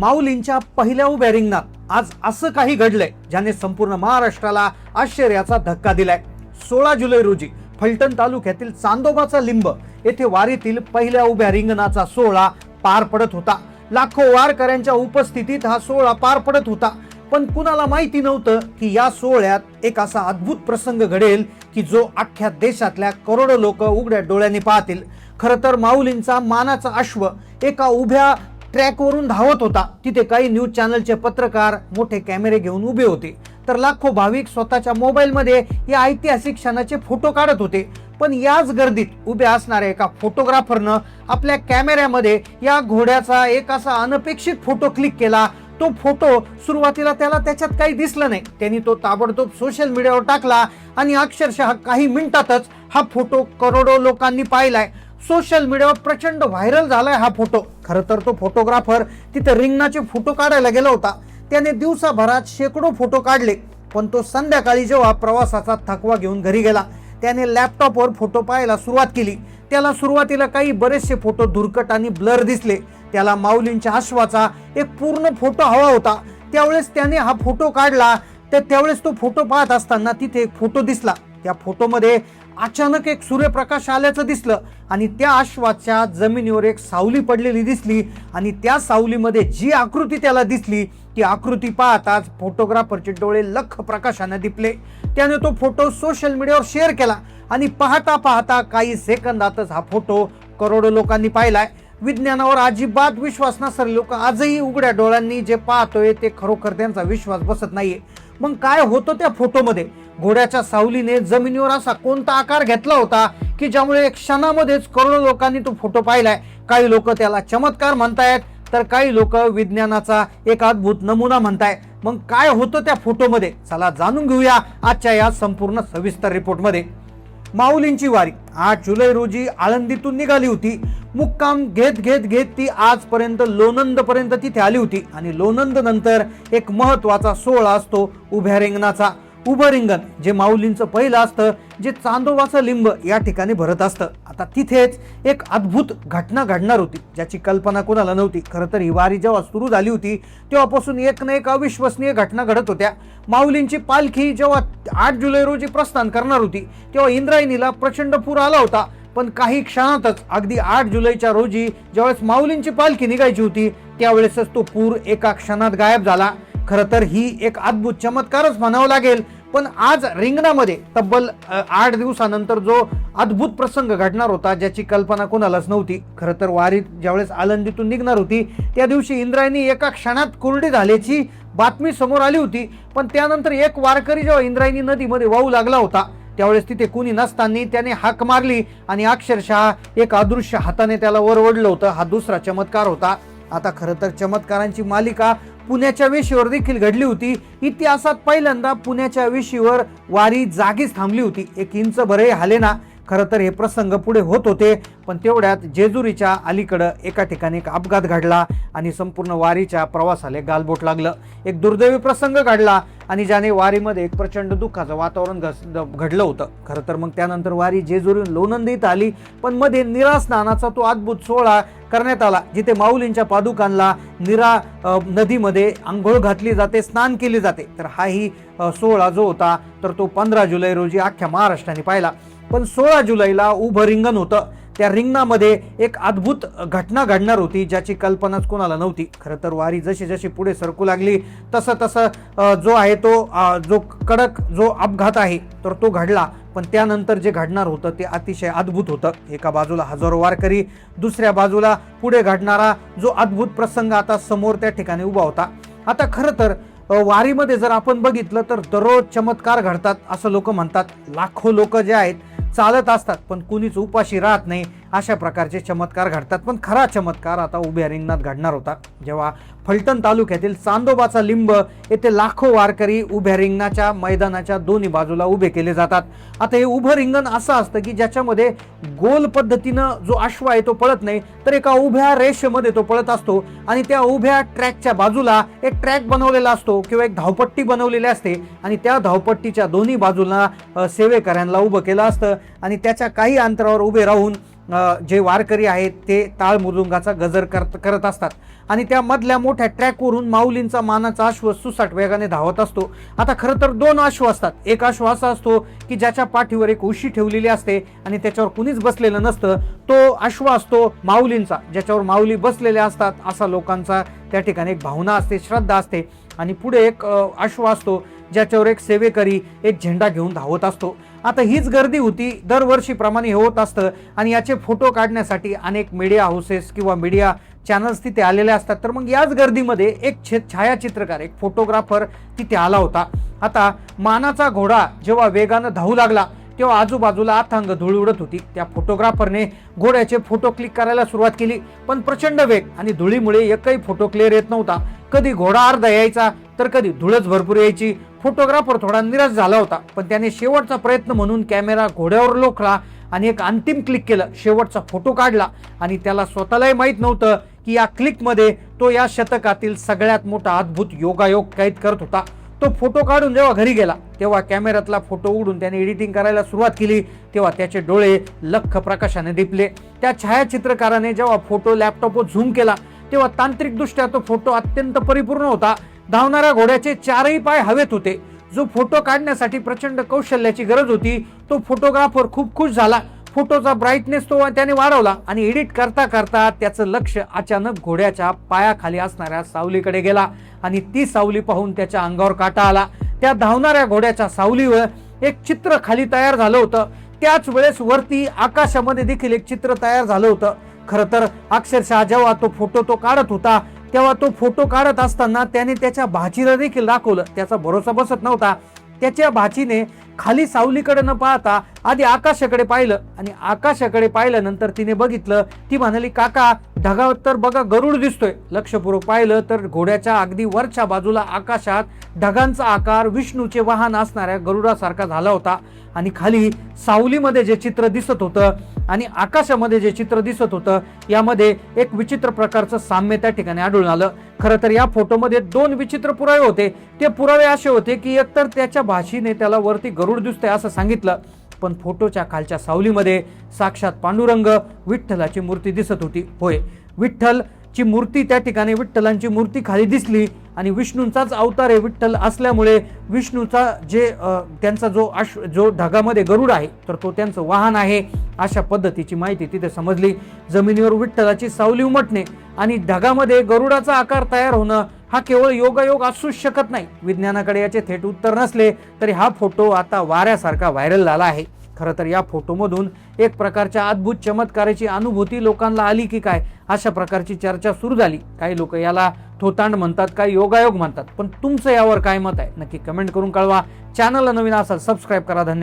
माऊलींच्या पहिल्या उभ्या रिंगणात आज असं काही घडलंय ज्याने संपूर्ण महाराष्ट्राला आश्चर्याचा धक्का दिलाय। 16 जुलै रोजी फलटण तालुक्यातील चांदोबाचा लिंब येथे वारीतील पहिल्या उभ्या रिंगणाचा सोहळा पार पडत होता। लाखो वारकऱ्यांच्या उपस्थितीत हा सोहळा पार पडत होता, पण कुणाला माहिती नव्हतं की या सोहळ्यात एक असा अद्भुत प्रसंग घडेल की जो अख्ख्या देशातल्या करोडो लोक उघड्या डोळ्यांनी पाहतील। खरं तर माऊलींचा मानाचा अश्व एका उभ्या ट्रॅकवरून धावत होता। तिथे काही न्यूज चॅनलचे पत्रकार मोठे कॅमेरे घेऊन उभे होते, तर लाखो भाविक स्वतःच्या मोबाईलमध्ये या ऐतिहासिक क्षणाचे फोटो काढत होते। पण याच गर्दीत उभ्या असणाऱ्या एका फोटोग्राफरनं आपल्या कॅमेऱ्यामध्ये या घोड्याचा एक असा अनपेक्षित फोटो क्लिक केला। तो फोटो सुरुवातीला त्याला त्याच्यात काही दिसलं नाही, त्यांनी तो ताबडतोब सोशल मीडियावर टाकला आणि अक्षरशः काही मिनिटातच हा फोटो करोडो लोकांनी पाहिलाय। सोशल मीडियावर प्रचंड व्हायरल झालाय हा फोटो। खरं तर तो फोटोग्राफर तिथे रिंगणाचे फोटो काढायला गेला होता। त्याने दिवसाभरात शेकडो फोटो काढले, पण तो संध्याकाळी जेव्हा प्रवासाचा थकवा घेऊन घरी गेला त्याने लॅपटॉपवर फोटो पाहायला सुरुवात केली। त्याला सुरुवातीला काही बरेचसे फोटो धुरकट आणि ब्लर दिसले। त्याला माऊलींच्या अश्वाचा एक पूर्ण फोटो हवा होता। त्यावेळेस त्याने हा फोटो काढला, तर त्यावेळेस तो फोटो पाहत असताना तिथे एक फोटो दिसला। त्या फोटोमध्ये अचानक एक सूर्यप्रकाश आल्याचं दिसलं आणि त्या अश्वाच्या जमिनीवर एक सावली पडलेली दिसली आणि त्या सावलीमध्ये जी आकृती त्याला दिसली ती आकृती पाहताच फोटोग्राफरचे डोळे लख प्रकाशाने दिपले। त्याने तो फोटो सोशल मीडियावर शेअर केला आणि पाहता पाहता काही सेकंदातच हा फोटो करोडो लोकांनी पाहिलाय। विज्ञानावर अजिबात विश्वास नसणारे लोक आजही उघड्या डोळ्यांनी जे पाहतोय ते खरोखर त्यांचा विश्वास बसत नाहीये। मग काय होतं त्या फोटोमध्ये? घोड्याच्या सावलीने जमिनीवर असा कोणता आकार घेतला होता की ज्यामुळे क्षणामध्येच करोडो लोकांनी तो फोटो पाहिलाय। काही लोक त्याला चमत्कार म्हणतायत, तर काही लोक विज्ञानाचा एक अद्भुत नमुना म्हणताय। मग काय होतं त्या फोटोमध्ये? चला जाणून घेऊया आजच्या या संपूर्ण सविस्तर रिपोर्टमध्ये। माऊलींची वारी 8 जुलै रोजी आळंदीतून निघाली होती। मुक्काम घेत घेत घेत ती आजपर्यंत लोणंद पर्यंत तिथे आली होती आणि लोणंद नंतर एक महत्वाचा सोहळा असतो उभ्या रिंगणाचा। उभं रिंगण जे माऊलींचं पहिलं असतं, जे चांदोबाचं लिंब या ठिकाणी भरत असतं। आता तिथेच एक अद्भुत घटना घडणार होती ज्याची कल्पना कोणाला नव्हती। खरं तर ही वारी जेव्हा सुरू झाली होती तेव्हापासून एक ना एक अविश्वसनीय घटना घडत होत्या। माऊलींची पालखी जेव्हा 8 जुलै रोजी प्रस्थान करणार होती तेव्हा इंद्रायणीला प्रचंड पूर आला होता, पण काही क्षणातच अगदी 8 जुलैच्या रोजी ज्यावेळेस माऊलींची पालखी निघायची होती त्यावेळेसच तो पूर एका क्षणात गायब झाला। खरं तर ही एक अद्भुत चमत्कारच म्हणावं लागेल। पण आज रिंगणामध्ये तब्बल 8 दिवसानंतर जो अद्भुत प्रसंग घडणार होता ज्याची कल्पना कोणालाच नव्हती। खरं तर वारी ज्यावेळेस आळंदीतून निघणार होती त्या दिवशी इंद्रायणी एका क्षणात कोरडी झाल्याची बातमी समोर आली होती। पण त्यानंतर एक वारकरी जेव्हा इंद्रायणी नदीमध्ये वाहू लागला होता त्यावेळेस तिथे कुणी नसताना त्याने हाक मारली आणि अक्षरशः एक अदृश्य हाताने त्याला वर ओढलं होतं। हा दुसरा चमत्कार होता। आता खरं तर चमत्कारांची मालिका पुण्याच्या वेशीवर देखील घडली होती। इतिहासात पहिल्यांदा पुण्याच्या वेशीवर वारी जागीच थांबली होती, 1 इंच भरही हालेना। खरं तर हे प्रसंग पुढे होत होते, पण तेवढ्यात जेजुरीच्या अलीकडं एका ठिकाणी एक अपघात घडला आणि संपूर्ण वारीच्या प्रवासाला गालबोट लागलं। एक दुर्दैवी प्रसंग घडला आणि ज्याने वारीमध्ये एक प्रचंड दुःखाचं वातावरण घडलं होतं। खरं तर मग त्यानंतर वारी जेजुरीहून लोणंद इथं आली, पण मध्ये निरा स्नानाचा तो अद्भुत सोहळा करण्यात आला जिथे माऊलींच्या पादुकांना निरा नदीमध्ये आंघोळ घातली जाते, स्नान केले जाते। तर हाही सोहळा जो होता तर तो 15 जुलै रोजी अख्ख्या महाराष्ट्राने पाहिला। पण 16 जुलैला उभं रिंगण होतं। त्या रिंगणामध्ये एक अद्भुत घटना घडणार होती ज्याची कल्पनाच कोणाला नव्हती। खरं तर वारी जशी जशी पुढे सरकू लागली तसं तसं जो आहे तो जो कडक जो अपघात आहे तर तो घडला। पण त्यानंतर जे घडणार होतं ते अतिशय अद्भुत होतं। एका बाजूला हजारो वारकरी, दुसऱ्या बाजूला पुढे घडणारा जो अद्भुत प्रसंग आता समोर त्या ठिकाणी उभा होता। आता खरं तर वारीमध्ये जर आपण बघितलं तर दररोज चमत्कार घडतात असं लोक म्हणतात। लाखो लोक जे आहेत चालत असतात पण कुणीच उपाशी राहत नाही, अशा प्रकारचे चमत्कार घडतात। पण खरा चमत्कार आता उभ्या रिंगणात घडणार होता जेव्हा फलटण तालुक्यातील चांदोबाचा लिंब येथे लाखो वारकरी उभ्या रिंगणाच्या मैदानाच्या दोन्ही बाजूला उभे केले जातात। आता हे उभं रिंगण असं असतं की ज्याच्यामध्ये गोल पद्धतीनं जो अश्व आहे तो पळत नाही, तर एका उभ्या रेषेमध्ये तो पळत असतो आणि त्या उभ्या ट्रॅकच्या बाजूला एक ट्रॅक बनवलेला असतो किंवा एक धावपट्टी बनवलेली असते आणि त्या धावपट्टीच्या दोन्ही बाजूला सेवेकऱ्यांना उभं केलं असतं आणि त्याच्या काही अंतरावर उभे राहून जे वारकरी आहेत ते टाळ मृदुंगाचा गजर करत असतात आणि त्या मधल्या मोठ्या ट्रॅकवरून माऊलींचा मानाचा अश्व सुसाट वेगाने धावत असतो. आता खरं तर दोन अश्व असतात. एक अश्व असा असतो की ज्याच्या पाठीवर एक उशी ठेवलेली असते आणि त्याच्यावर कुणीच बसलेलं नसतं. तो अश्व असतो माऊलींचा, ज्याच्यावर माऊली बसलेले असतात असा लोकांचा त्या ठिकाणी एक भावना असते, श्रद्धा असते. आणि पुढे एक अश्व असतो ज्याच्यावर एक सेवेकरी एक झेंडा घेऊन धावत असतो. आता हीच गर्दी होती, दरवर्षीप्रमाणे हे होत असतं आणि याचे फोटो काढण्यासाठी अनेक मीडिया हाऊसेस किंवा मीडिया चॅनल्स तिथे आलेले असतात. तर मग याच गर्दीमध्ये एक छायाचित्रकार, एक फोटोग्राफर तिथे आला होता. आता मानाचा घोडा जेव्हा वेगानं धावू लागला तेव्हा आजूबाजूला अथांग धूळ उडत होती. त्या फोटोग्राफरने घोड्याचे फोटो क्लिक करायला सुरुवात केली, पण प्रचंड वेग आणि धुळीमुळे एकही फोटो क्लिअर येत नव्हता. कधी घोडा अर्धा यायचा तर कधी धुळच भरपूर यायची. फोटोग्राफर थोडा निराश झाला होता, पण त्याने शेवटचा प्रयत्न म्हणून कॅमेरा घोड्यावर लोखला आणि एक अंतिम क्लिक केलं, शेवटचा फोटो काढला. आणि त्याला स्वतःलाही माहीत नव्हतं की या क्लिकमध्ये तो या शतकातील सगळ्यात मोठा अद्भुत योगायोग कैद करत होता. तो फोटो काढून जेव्हा घरी गेला तेव्हा कॅमेऱ्यातला फोटो उडून त्याने एडिटिंग करायला सुरुवात केली, तेव्हा त्याचे डोळे लख्ख प्रकाशाने दिपले. त्या छायाचित्रकाराने जेव्हा फोटो लॅपटॉपवर झूम केला तेव्हा तांत्रिकदृष्ट्या तो फोटो अत्यंत परिपूर्ण होता. धावणाऱ्या घोड्याचे चारही पाय हवेत होते. जो फोटो काढण्यासाठी प्रचंड कौशल्याची गरज होती तो फोटोग्राफर खूप खुश झाला. फोटोचा ब्राईटनेस तो त्याने वाढवला आणि एडिट करता करता त्याचं लक्ष अचानक घोड्याच्या पायाखाली असणाऱ्या सावलीकडे गेला आणि ती सावली पाहून त्याच्या अंगावर काटा आला. त्या धावणाऱ्या घोड्याच्या सावलीवर एक चित्र खाली तयार झालं होतं. त्याच वेळेस वरती आकाशामध्ये देखील एक चित्र तयार झालं होतं. खरं तर अक्षरशः जेव्हा तो फोटो तो काढत होता तेव्हा तो फोटो काढत असताना त्याने त्याच्या भाचीला देखील दाखवलं. त्याचा भरोसा बसत नव्हता. त्याच्या भाचीने खाली सावलीकडे न पाहता आधी आकाशाकडे पाहिलं आणि आकाशाकडे पाहिल्यानंतर तिने बघितलं. ती म्हणाली, काका ढगावर तर बघा गरुड दिसतोय. लक्षपूर्वक पाहिलं तर घोड्याच्या अगदी वरच्या बाजूला आकाशात ढगांचा आकार विष्णूचे वाहन असणाऱ्या गरुडासारखा झाला होता आणि खाली सावलीमध्ये जे चित्र दिसत होतं आणि आकाशामध्ये जे चित्र दिसत होतं यामध्ये एक विचित्र प्रकारचं साम्य त्या ठिकाणी आढळून आलं. खरं तर या फोटोमध्ये दोन विचित्र पुरावे होते. ते पुरावे असे होते की एकतर त्याच्या भाषेने त्याला वरती गरुड दिसतंय असं सांगितलं, पण फोटोच्या खालच्या सावलीमध्ये साक्षात पांडुरंग विठ्ठलाची मूर्ती दिसत होती. होय, विठ्ठलची मूर्ती त्या ठिकाणी, विठ्ठलांची मूर्ती खाली दिसली आणि विष्णूंचाच अवतार आहे विठ्ठल असल्यामुळे विष्णूचा त्यांचा जो ढगामध्ये गरुड आहे तर तो त्यांचं वाहन आहे अशा पद्धतीची माहिती तिथे समजली. जमिनीवर विठ्ठलाची सावली उमटणे आणि ढगामध्ये गरुडाचा आकार तयार होणं हा केवळ योगायोग असूच शकत नाही. विज्ञानाकडे याचे थेट उत्तर नसले तरी हा फोटो आता वाऱ्यासारखा व्हायरल झाला आहे. खरं तर या फोटोमधून एक प्रकारच्या अद्भुत चमत्काराची अनुभूती लोकांना आली की काय अशा प्रकारची चर्चा सुरू झाली. काही लोक याला थोतांड म्हणतात, काही योगायोग म्हणतात. पण तुमचं यावर काय मत आहे नक्की कमेंट करून कळवा. चॅनलला नवीन असाल सबस्क्राईब करा. धन्यवाद.